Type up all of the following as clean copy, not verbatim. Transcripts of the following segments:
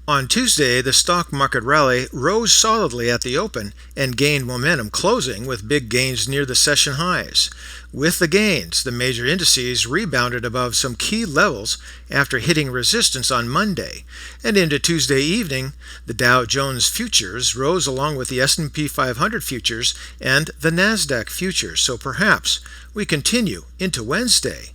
On Tuesday, the stock market rally rose solidly at the open and gained momentum closing with big gains near the session highs. With the gains, the major indices rebounded above some key levels after hitting resistance on Monday. And into Tuesday evening, the Dow Jones futures rose along with the S&P 500 futures and the Nasdaq futures, so perhaps we continue into Wednesday.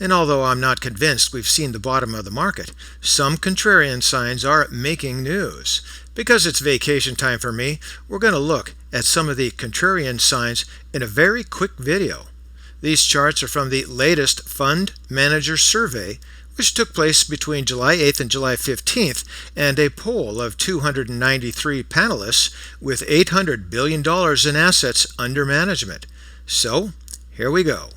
And although I'm not convinced we've seen the bottom of the market, some contrarian signs are making news. Because it's vacation time for me, we're going to look at some of the contrarian signs in a very quick video. These charts are from the latest Fund Manager Survey, which took place between July 8th and July 15th, and a poll of 293 panelists with $800 billion in assets under management. So, here we go.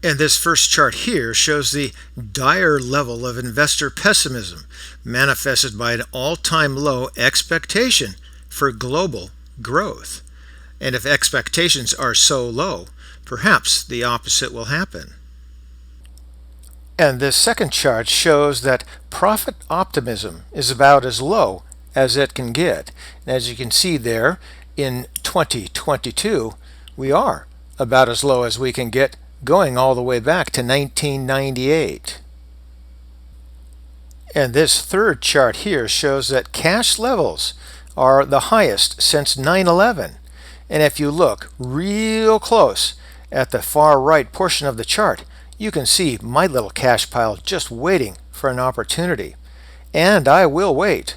And this first chart here shows the dire level of investor pessimism manifested by an all-time low expectation for global growth. And if expectations are so low, perhaps the opposite will happen. And this second chart shows that profit optimism is about as low as it can get. And as you can see there, in 2022, we are about as low as we can get, going all the way back to 1998. And this third chart here shows that cash levels are the highest since 9/11. And if you look real close at the far right portion of the chart, you can see my little cash pile just waiting for an opportunity. And I will wait.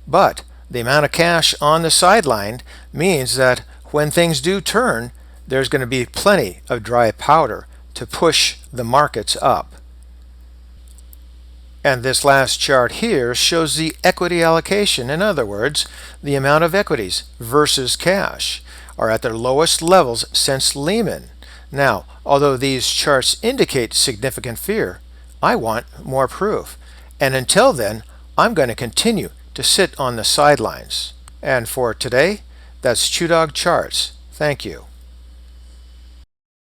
But the amount of cash on the sideline means that when things do turn, there's going to be plenty of dry powder to push the markets up. And this last chart here shows the equity allocation. In other words, the amount of equities versus cash are at their lowest levels since Lehman. Now, although these charts indicate significant fear, I want more proof. And until then, I'm going to continue to sit on the sidelines. And for today, that's ChewDog Charts. Thank you.